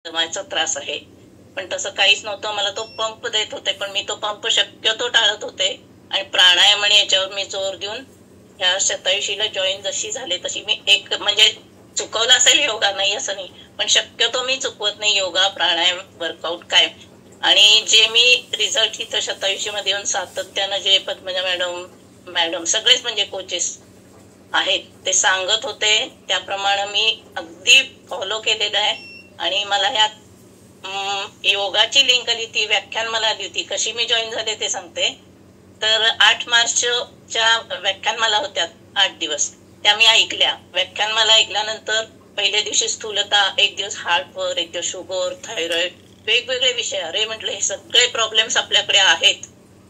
दमाचा त्रास आहे. पण तसं काहीच नव्हतं. मला तो पंप देत होते, पण मी तो पंप शक्यतो टाळत होते आणि प्राणायाम आणि याच्यावर मी जोर देऊन ह्या 27ला जॉईन जशी झाले तशी मी एक म्हणजे चुकवलं असेल योगा, नाही असं नाही, पण शक्यतो मी चुकवत नाही योगा, प्राणायाम, वर्कआउट काय. आणि जे मी रिझल्ट इथं 27 मध्ये येऊन सातत्यानं जे पद्मजा मॅडम सगळेच म्हणजे कोचेस आहेत ते सांगत होते त्याप्रमाणे मी अगदी फॉलो केलेलं आहे. आणि मला ह्या योगाची लिंक आली, ती व्याख्यान मला आली होती. कशी मी जॉईन झाले ते सांगते. तर 8 मार्चच्या व्याख्यानमाला होत्या 8 दिवस, त्या मी ऐकल्या. व्याख्यानमाला ऐकल्यानंतर पहिल्या दिवशी स्थूलता, एक दिवस हार्टवर, एक दिवस शुगर, थायरॉइड, वेगवेगळे विषय. अरे म्हटलं हे सगळे प्रॉब्लेम्स आपल्याकडे आहेत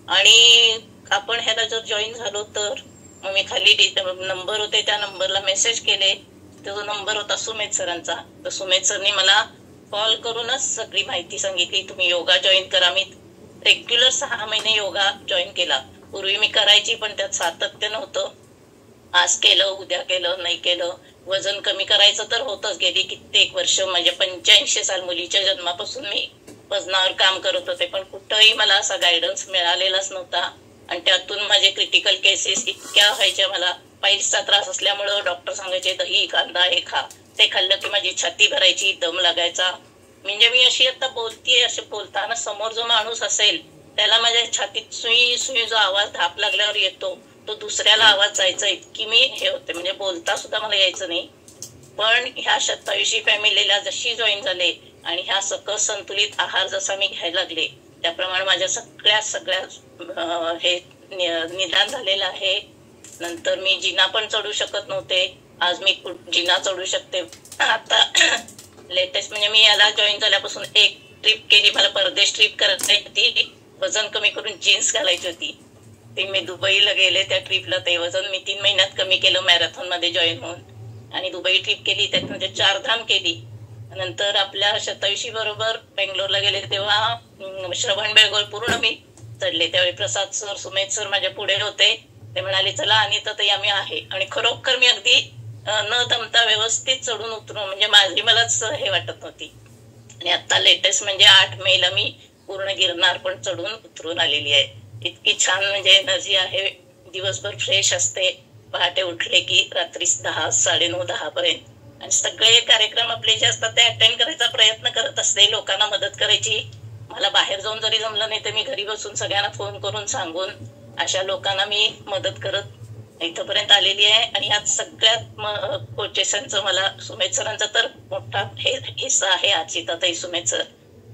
आणि आपण ह्याला जर जॉईन झालो तर. मग मी खाली नंबर होते त्या नंबरला मेसेज केले. तो नंबर होता सुमेध सरांचा. तर सुमेध सरनी मला कॉल करूनच सगळी माहिती सांगितली, तुम्ही योगा जॉईन करा. मी रेग्युलर 6 महिने योगा जॉईन केला. पूर्वी मी करायची पण त्यात सातत्य नव्हतं. आज केलं, उद्या केलं, नाही केलं. वजन कमी करायचं तर होतच. गेली कित्येक वर्ष, म्हणजे 85 साल मुलीच्या जन्मापासून मी वजनावर काम करत होते, पण कुठंही मला असा गायडन्स मिळालेलाच नव्हता. आणि त्यातून माझे क्रिटिकल केसेस इतक्या व्हायच्या. मला पाईल्सचा त्रास असल्यामुळं डॉक्टर सांगायचे दही, कांदा हे खा. ते खाल्लं की माझी छाती भरायची, दम लागायचा. म्हणजे मी अशी आता बोलतीये, असे बोलताना समोर जो माणूस असेल त्याला माझ्या छातीत सुई सुई जो आवाज धाप लागल्यावर येतो तो दुसऱ्याला आवाज जायचा, इतकी मी हे होते. म्हणजे बोलता सुद्धा मला यायचं नाही. पण ह्या 27 फॅमिलीला जशी जॉईन झाले आणि ह्या सकस संतुलित आहार जसा मी घ्यायला लागले त्याप्रमाणे माझ्या सगळ्या हे निदान झालेलं आहे. नंतर मी जिना पण चढू शकत नव्हते, आज मी जिना चढू शकते. आता लेटेस्ट म्हणजे मी याला जॉईन झाल्यापासून एक ट्रिप केली. मला परदेश ट्रिप करायची होती, वजन कमी करून जीन्स घालायची होती. ते मी दुबईला गेले त्या ट्रिपला. ते वजन मी 3 महिन्यात कमी केलं मॅरेथॉन मध्ये जॉईन होऊन. आणि दुबई ट्रिप केली, त्यात म्हणजे 4 धाम केली. नंतर आपल्या 27 बरोबर बेंगलोरला गेले तेव्हा श्रवण बेळगोळ पूर्ण मी चढले. त्यावेळी प्रसाद सर, सुमेध सर माझ्या पुढे होते. ते म्हणाले चला अनिता ताई आम्ही आहे. आणि खरोखर मी अगदी न दमता व्यवस्थित चढून उतरून, म्हणजे माझी मलाच हे वाटत नव्हती. आणि आता लेटेस्ट म्हणजे 8 मेला मी पूर्ण गिरनार पण चढून उतरून आलेली आहे. इतकी छान म्हणजे एनर्जी आहे. दिवसभर फ्रेश असते. पहाटे उठले की रात्री 10, 9:30, 10 पर्यंत. आणि सगळे कार्यक्रम आपले जे असतात ते अटेंड करायचा प्रयत्न करत असते, लोकांना मदत करायची. मला बाहेर जाऊन जरी जमलं नाही तर मी घरी बसून सगळ्यांना फोन करून सांगून अशा लोकांना मी मदत करत इथपर्यंत आलेली आहे. आणि यात सगळ्यात कोचेसांचं मला, सुमेध सरांचा तर मोठा हिस्सा आहे. अर्चिताताई, सुमेध सर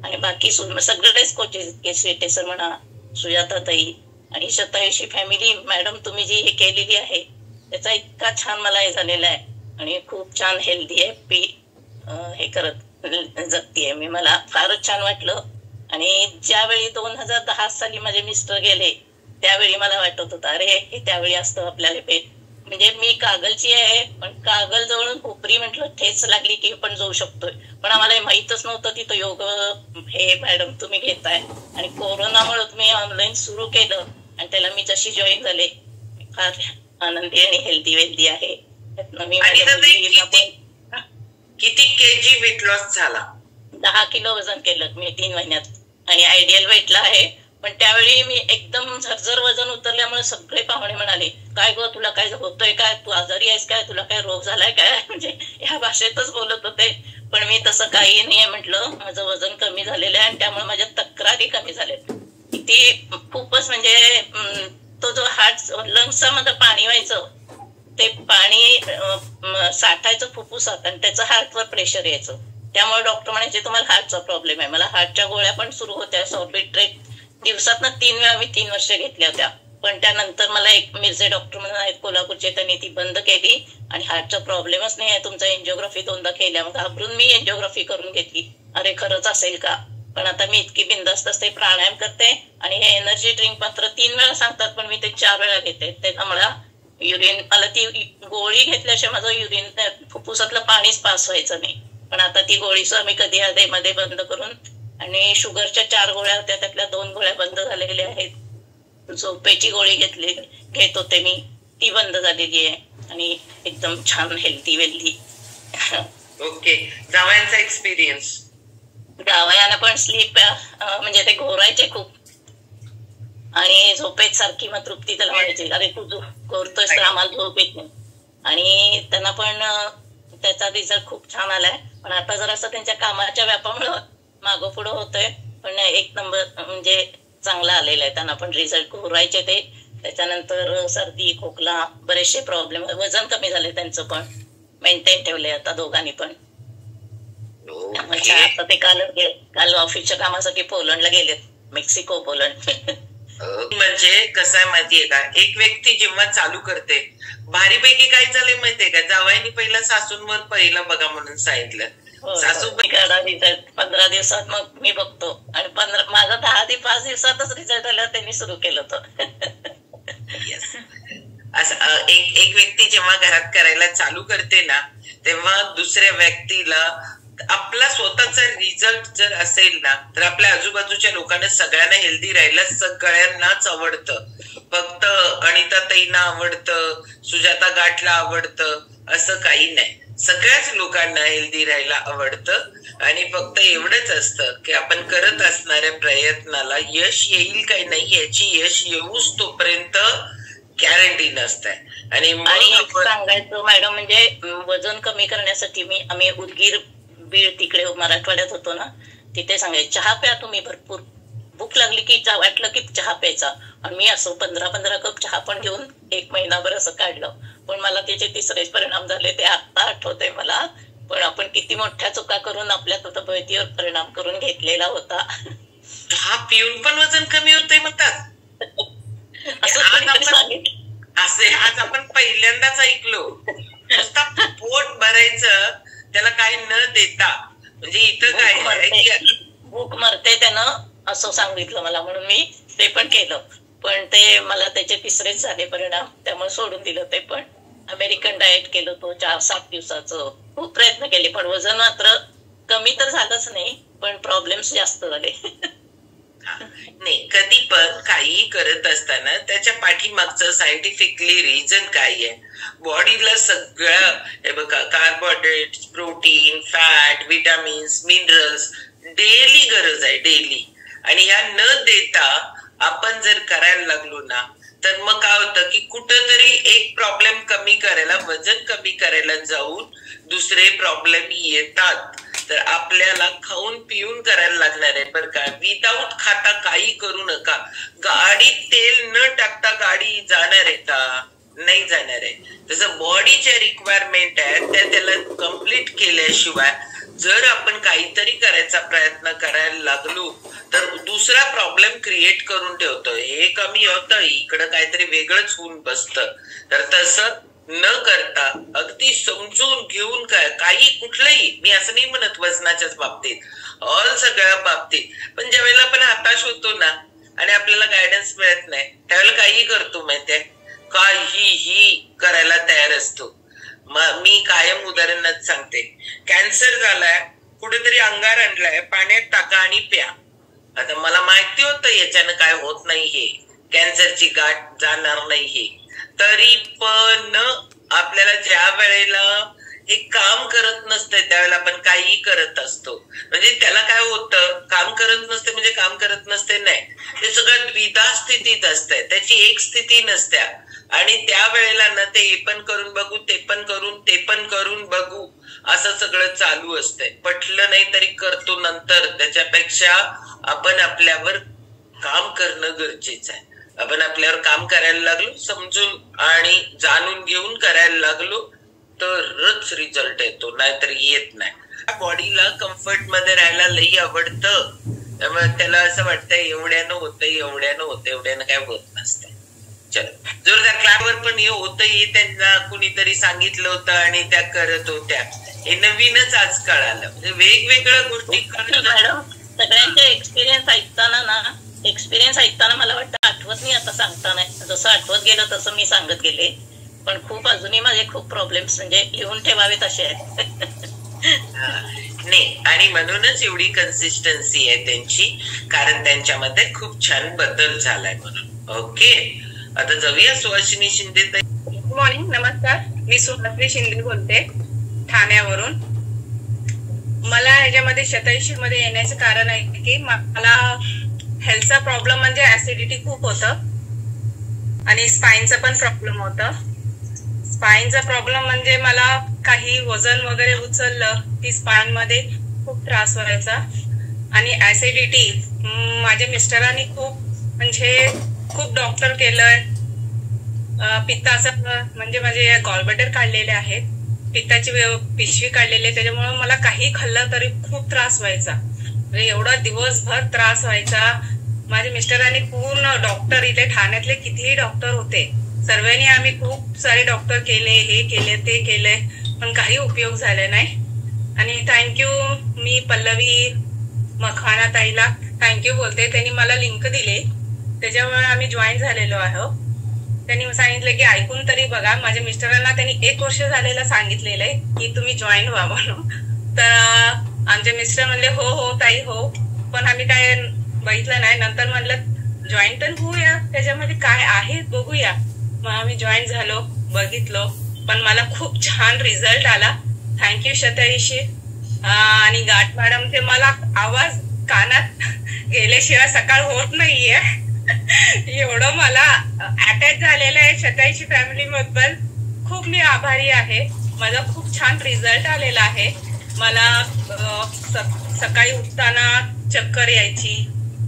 आणि बाकी सगळेच कोचेस, शेटे सर म्हणा, सुजाताताई आणि 27 फॅमिली. मॅडम तुम्ही जी हे केलेली आहे त्याचा इतका छान मला हे झालेला आहे. आणि खूप छान हेल्दी आहे, हे करत जगतीये मी. मला फारच छान वाटलं. आणि ज्यावेळी 2010 साली माझे मिस्टर गेले त्यावेळी मला वाटत होतं अरे हे त्यावेळी असतं आपल्याला म्हणजे मी कागलची आहे, पण कागल जवळून कोपरी म्हटलं ठेच लागली की पण जाऊ शकतोय. पण आम्हाला माहितच नव्हतं तिथं योग हे मॅडम तुम्ही घेताय. आणि कोरोनामुळे तुम्ही ऑनलाईन सुरू केलं आणि त्याला मी जशी जॉईन झाले, फार आनंदी आणि हेल्दी आहे. किती केजी वेट लॉस झाला? 10 किलो वजन केलं मी 3 महिन्यात. आणि आयडियल वेटला आहे. पण त्यावेळी मी एकदम झरझर वजन उतरल्यामुळे सगळे पाहुणे म्हणाले काय गो तुला काय होतोय काय, तू आजारी आहेस काय, तुला काय रोग झालाय काय, म्हणजे ह्या भाषेतच बोलत होते. पण मी तसं काही नाहीये म्हटलं. माझं वजन कमी झालेलं आहे आणि त्यामुळे माझ्या तक्रारी कमी झाल्यात. ती खूपच म्हणजे तो जो हार्ट लंग्सचा मध्ये पाणी व्हायचं ते पाणी साठायचं फुफ्फुसात आणि त्याचं हार्टवर प्रेशर यायचं. त्यामुळे डॉक्टर म्हणायचे तुम्हाला हार्टचा प्रॉब्लेम आहे. मला हार्टच्या गोळ्या पण सुरू होत्या. सॉर्बिट्रेट दिवसात 3 वेळा मी 3 वर्ष घेतल्या होत्या. पण त्यानंतर मला एक मिर्झे डॉक्टर म्हणून आहेत कोल्हापूरचे, त्यांनी ती बंद केली. आणि हार्टचा प्रॉब्लेमच नाही आहे तुमचा, एन्जिओग्राफी 2दा केल्या. मग घाबरून मी एन्जिओग्राफी करून घेतली. अरे खरंच असेल का. पण आता मी इतकी बिंदास्त असते, प्राणायाम करते. आणि हे एनर्जी ड्रिंक मात्र 3 वेळा सांगतात पण मी ते 4 वेळा घेते. त्याचा मला ती गोळी घेतल्याशिवाय माझं युरिन फुफ्फुसातलं पाणीच पास व्हायचं नाही. पण आता ती गोळी आम्ही कधी मध्ये बंद करून, आणि शुगरच्या 4 गोळ्या होत्या त्यातल्या 2 गोळ्या बंद झालेल्या आहेत. झोपेची गोळी घेत होते मी, ती बंद झालेली आहे. आणि एकदम छान हेल्दी वेल्दी. ओके. जावयांचा एक्सपिरियन्स? जावयानं पण स्लीप म्हणजे ते घोरायचे खूप आणि झोपेत सारखी मग तृप्ती त्याला म्हणायची, अरे तू घोरतोयस तर आम्हाला झोप येत नाही. आणि त्यांना पण त्याचा रिझल्ट खूप छान आलाय. पण आता जर असं त्यांच्या कामाच्या व्यापामुळं मागं पुढं होतंय, पण एक नंबर म्हणजे चांगला आलेला आहे. त्यांना पण रिझल्ट घोरायचे ते, त्याच्यानंतर सर्दी खोकला बरेचसे प्रॉब्लेम, वजन कमी झाले त्यांचं पण, मेंटेन ठेवले आता दोघांनी पण. आता ते काल ऑफिसच्या कामासाठी पोलंडला गेलेत, मेक्सिको पोलंड. म्हणजे कसं आहे माहितीये का, एक व्यक्ती जेव्हा चालू करते, भारीपैकी काय झालंय माहितीये का, जावयानी पहिला सासूंवर पहिला बघा म्हणून सांगितलं, सासू 15 दिवसात मग मी बघतो, आणि माझा 10 ते 5 दिवसातच रिझल्ट आला, त्यांनी सुरू केलं होतं. असं एक व्यक्ती जेव्हा घरात करायला चालू करते ना, तेव्हा दुसऱ्या व्यक्तीला आपला स्वतःचा रिझल्ट जर असेल ना, तर आपल्या आजूबाजूच्या लोकांना सगळ्यांना हेल्दी राहायला सगळ्यांनाच आवडतं. फक्त अनिता ताईंना आवडतं, सुजाता गाठला आवडतं असं काही नाही, सगळ्याच लोकांना हेल्दी राहायला आवडतं. आणि फक्त एवढंच असतं की आपण करत असणाऱ्या प्रयत्नाला यश येईल काही नाही याची यश येऊच तोपर्यंत गॅरंटी नसते. आणि सांगायचं मॅडम, म्हणजे वजन कमी करण्यासाठी आम्ही उदगीर बीड तिकडे मराठवाड्यात होतो ना, तिथे सांगायचे चहा प्या तुम्ही भरपूर, भूक लागली की वाटलं की चहा प्यायचा. आणि मी असं 15 कप चहा पण घेऊन 1 महिनाभर असं काढलं. पण मला त्याचे तिसरेच परिणाम झाले, ते आता आठवतंय मला. पण आपण किती मोठ्या चुका करून आपल्या तब्येतीवर परिणाम करून घेतलेला होता. चहा पिऊन पण वजन कमी होतंय म्हणतात असे आज आपण पहिल्यांदाच ऐकलो. नुसता पोट भरायचं, त्याला काय न देता, म्हणजे इथं काय भूक मरते त्यानं असं सांगितलं मला, म्हणून मी ते पण केलं. पण ते मला त्याचे तिसरेच झाले परिणाम, त्यामुळे सोडून दिलं ते. पण अमेरिकन डाएट केलं तो 4-7 दिवसाचं, खूप प्रयत्न केले, पण वजन मात्र कमी तर झालंच नाही, पण प्रॉब्लेम्स जास्त झाले. नाही, कधी पण काही करत असताना त्याच्या पाठीमागचं सायंटिफिकली रिझन काय आहे, बॉडीला सगळं हे बघा, carbohydrates, protein, fat, vitamins, minerals daily गरज आहे, डेली. आणि ह्या न देता आपण जर करायला लागलो ना, तर मग काय होतं की कुठंतरी एक प्रॉब्लेम कमी करायला, वजन कमी करायला जाऊन दुसरे प्रॉब्लेम येतात. तर आपल्याला खाऊन पिऊन करायला लागणार आहे बरं का. विदाऊट खाता काही करू नका. गाडीत तेल न टाकता गाडी जाणार आहे का? नाही जाणार आहे. तसं बॉडीच्या रिक्वायरमेंट आहेत त्या त्याला कम्प्लीट केल्याशिवाय जर आपण काहीतरी करायचा प्रयत्न करायला लागलो तर दुसरा प्रॉब्लेम क्रिएट करून ठेवतो. हे कमी होतं, इकडं काहीतरी वेगळंच होऊन बसतं. तर तसं न करता अगदी समजून घेऊन काही कुठलंही, मी असं नाही म्हणत वजनाच्याच बाबतीत, ऑल सगळ्या बाबतीत, पण ज्या वेळेला आपण हताश होतो ना आणि आपल्याला गायडन्स मिळत नाही त्यावेळेला काही करतो माहितीये, काहीही करायला तयार असतो. मी कायम उदाहरणच सांगते, कॅन्सर झालाय, कुठेतरी अंगार आणलाय, पाण्यात टाका आणि प्या. आता मला माहिती होतं याच्यानं काय होत नाही, हे कॅन्सरची गाठ जाणार नाही हे, तरी पण आपल्याला ज्या वेळेला हे काम करत नसते त्यावेळेला आपण काही करत असतो. म्हणजे त्याला काय होतं, काम करत नसते म्हणजे काम करत नसते नाही, ते सगळं द्विधा स्थितीत असते, त्याची एक स्थिती नसत्या. आणि त्यावेळेला ना ते हे पण करून बघू, ते पण करून बघू असं सगळं चालू असतंय. पटलं नाही तरी करतो नंतर, त्याच्यापेक्षा आपण आपल्यावर काम करणं गरजेचं आहे. आपण आपल्यावर काम करायला लागलो, समजून आणि जाणून घेऊन करायला लागलो तरच रिझल्ट येतो, नाहीतर येत नाही. बॉडीला कम्फर्ट मध्ये राहायला लई आवडतं, त्यामुळे त्याला असं वाटतं एवढ्यानं होतं, एवढ्यानं काय होत नसतं. चलो, जोरदार क्लासवर पण हे होतं, हे त्यांना कुणीतरी सांगितलं होतं आणि त्या करत होत्या, हे नवीनच आज कळालं. म्हणजे वेगवेगळ्या गोष्टी मॅडम, सगळ्यांचे एक्सपिरियन्स ऐकताना मला वाटतं आठवत नाही, आता सांगता नाही, जसं आठवत गेलं तसं मी सांगत गेले. पण खूप अजूनही माझे खूप प्रॉब्लेम्स म्हणजे लिहून ठेवावेत असे आहेत. नाही, आणि म्हणूनच एवढी कन्सिस्टन्सी आहे त्यांची, कारण त्यांच्यामध्ये खूप छान बदल झालाय म्हणून. ओके, आता जाऊया सुहासिनी शिंदे. गुड मॉर्निंग, नमस्कार. मी सुहासिनी शिंदे बोलते ठाण्यावरून. मला ह्याच्यामध्ये 87 मध्ये येण्याचं कारण आहे की मला हेल्थचा प्रॉब्लेम म्हणजे ऍसिडिटी खूप होतं आणि स्पाईनचा पण प्रॉब्लेम होता. स्पाईनचा प्रॉब्लेम म्हणजे मला काही वजन वगैरे उचललं की स्पाईन मध्ये खूप त्रास व्हायचा. आणि ऍसिडिटी माझ्या मिस्टरांनी खूप डॉक्टर केलंय. पित्ताचं म्हणजे माझे गॉलब्लॅडर काढलेले आहेत, पित्ताची पिशवी काढलेली आहे, त्याच्यामुळे मला काही खाल्लं तरी खूप त्रास व्हायचा. म्हणजे एवढा दिवसभर त्रास व्हायचा. माझ्या मिस्टरांनी पूर्ण डॉक्टर इथे ठाण्यातले कितीही डॉक्टर होते, सर्वांनी आम्ही खूप सारे डॉक्टर केले, हे केले ते केले, पण काही उपयोग झाले नाही. आणि थँक्यू मी पल्लवी मखाना ताईला थँक्यू बोलते. त्यांनी मला लिंक दिली, त्याच्यामुळे आम्ही जॉईन झालेलो आहोत. त्यांनी सांगितलं की ऐकून तरी बघा. माझ्या मिस्टरांना त्यांनी 1 वर्ष झालेलं सांगितलेलं आहे की तुम्ही जॉईन व्हा म्हणून. तर आमचे मिस्टर म्हणले हो हो ताई हो, पण आम्ही काय बघितलं नाही. नंतर म्हणलं जॉईन तर होऊया, त्याच्यामध्ये काय आहे बघूया. मग आम्ही जॉईन झालो, बघितलो, पण मला खूप छान रिझल्ट आला. थँक्यू शताईशी. आणि गाठ मॅडमचे मला आवाज कानात गेल्याशिवाय सकाळ होत नाहीये. एवढं मला अटॅच झालेलं आहे शताईशी फॅमिली बद्दल. खूप मी आभारी आहे. माझा खूप छान रिझल्ट आलेला आहे. मला सकाळी उठताना चक्कर यायची,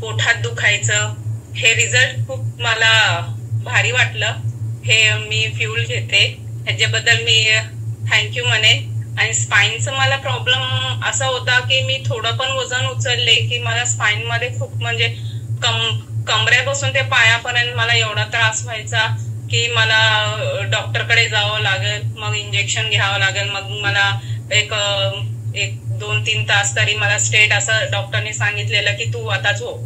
पोटात दुखायचं, हे रिझल्ट खूप मला भारी वाटलं. हे मी फ्यूल घेते, ह्याच्याबद्दल मी थँक्यू म्हणे. आणि स्पाईनचा मला प्रॉब्लेम असा होता की मी थोडं पण वजन उचलले की मला स्पाईन मध्ये खूप म्हणजे कमऱ्यापासून ते पायापर्यंत मला एवढा त्रास व्हायचा की मला डॉक्टरकडे जावं लागेल, मग इंजेक्शन घ्यावं लागेल. मग मला एक 2-3 तास तरी मला स्ट्रेट असं डॉक्टरने सांगितलेलं की तू आता झोप,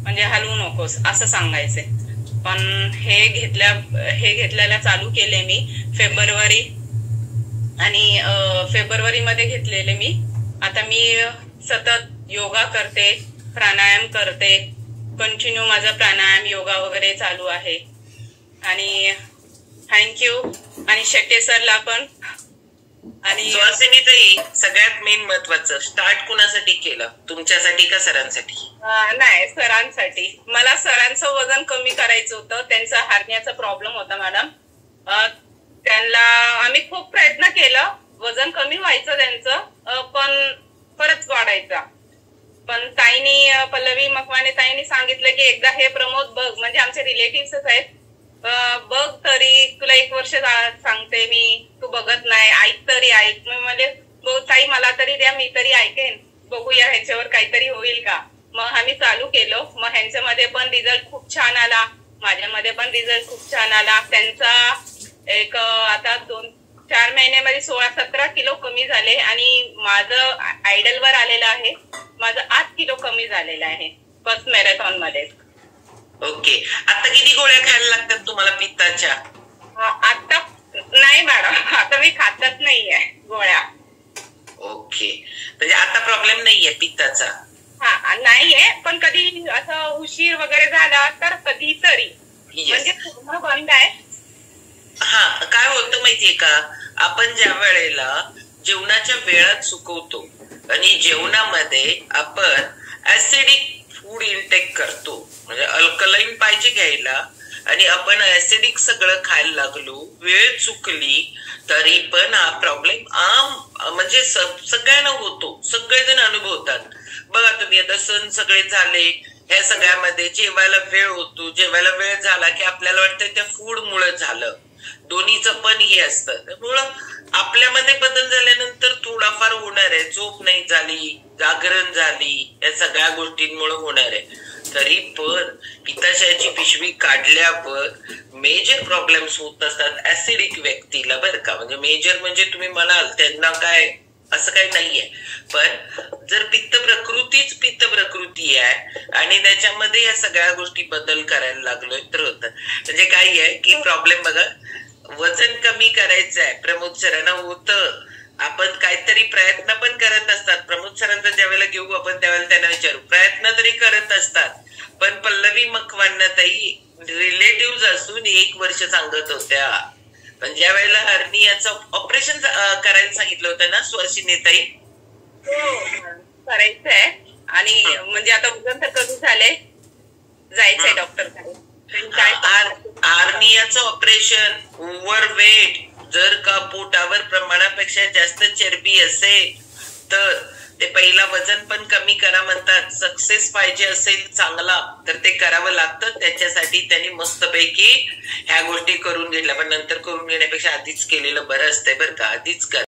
म्हणजे हलवू नकोस असं सांगायचे. पण हे घेतल्याला चालू केले मी फेब्रुवारी, आणि फेब्रुवारी मध्ये घेतलेले मी. आता मी सतत योगा करते, प्राणायाम करते, कंटिन्यू माझा प्राणायाम योगा वगैरे चालू आहे. आणि थँक्यू. आणि शेट्टे सरला पण. आणि सुहासिनीताई, सगळ्यात मेन महत्वाचं, स्टार्ट कुणासाठी केलं, तुमच्यासाठी का सरांसाठी? नाही, सरांसाठी. मला सरांचं वजन कमी करायचं होतं. त्यांचा हार्नियाचा प्रॉब्लेम होता मॅडम. त्यांना आम्ही खूप प्रयत्न केलं, वजन कमी व्हायचं त्यांचं, पण परत वाढायचा. पण ताईनी, पल्लवी मकवाने ताईनी सांगितलं की एकदा हे प्रमोद बघ, म्हणजे आमचे रिलेटिव्हच आहेत, बघ तरी, तुला 1 वर्ष सांगते मी, तू बघत नाही, ऐक तरी ऐक. मी म्हणजे ताई मला तरी द्या, मी तरी ऐकेन, बघूया ह्याच्यावर काहीतरी होईल का. मग आम्ही चालू केलो. मग ह्यांच्यामध्ये पण रिझल्ट खूप छान आला, माझ्यामध्ये पण रिझल्ट खूप छान आला. त्यांचा आता 2-4 महिन्यामध्ये 16-17 किलो कमी झाले. आणि माझं आयडलवर आलेलं आहे, माझं 8 किलो कमी झालेलं आहे फर्स्ट मॅरेथॉन मध्ये. ओके. आता किती गोळ्या खायला लागतात तुम्हाला पित्ताच्या? आता नाही मॅडम, आता मी खातच नाहीये गोळ्या. ओके, म्हणजे आता प्रॉब्लेम नाहीये पित्ताचा? हा नाहीये, पण कधी असं उशीर वगैरे झाला तर कधीतरी, म्हणजे पूर्ण बंद आहे. हा, काय होतं माहितीये का, आपण ज्या वेळेला जेवणाच्या वेळात चुकवतो आणि जेवणामध्ये आपण ऍसिडिक फूड इनटेक करतो, म्हणजे अल्कलाईन पाहिजे घ्यायला, आणि आपण ऍसिडिक सगळं खायला लागलो, वेळ चुकली, तरी पण हा प्रॉब्लेम म्हणजे सगळ्यांना होतो, सगळेजण अनुभवतात. बघा तुम्ही, आता सण सगळे झाले, ह्या सगळ्यामध्ये जेवायला वेळ होतो, जेवायला वेळ झाला की आपल्याला वाटतं त्या फूड मुळे झालं, दोन्हीचं पण हे असतं. त्यामुळं आपल्यामध्ये बदल झाल्यानंतर थोडाफार होणार आहे. झोप नाही झाली, जागरण झाली, या सगळ्या गोष्टींमुळे होणार आहे. तरी पण पित्ताशयाची पिशवी काढल्यावर मेजर प्रॉब्लेम्स होत असतात ऍसिडिक व्यक्तीला, बरं का. म्हणजे मेजर म्हणजे तुम्ही म्हणाल त्यांना काय असं काही नाहीये, पण जर पित्त प्रकृती आहे आणि त्याच्यामध्ये या सगळ्या गोष्टी बदल करायला लागलोय तर होतं. म्हणजे काय आहे की प्रॉब्लेम बघा, वजन कमी करायचं आहे, प्रमोद सरांना होतं, आपण काहीतरी प्रयत्न पण करत असतात. प्रमोद सरांचा ज्या वेळेला घेऊ आपण त्यावेळेला त्यांना विचारू, प्रयत्न तरी करत असतात. पण पल्लवी मकवाना ताई रिलेटिव्ह असून 1 वर्ष सांगत होत्या, पण ज्या वेळेला हर्नियाचं ऑपरेशन करायला सांगितलं होतं ना सुहासिनी ताई, करायचंय आणि म्हणजे आता वजन तर कमी झालंय, जायचंय डॉक्टरकडे. काय आर्नियाचं ऑपरेशन, ओव्हरवेट, जर का पोटावर प्रमाणापेक्षा जास्त चरबी असेल तर ते पहिला वजन पण कमी करा म्हणतात. सक्सेस पाहिजे असेल चांगला तर ते करावं लागतं. त्याच्यासाठी त्यांनी मस्तपैकी ह्या गोष्टी करून घेतल्या, पण नंतर करून घेण्यापेक्षा आधीच केलेलं बरं असतंय बरं का. आधीच करा.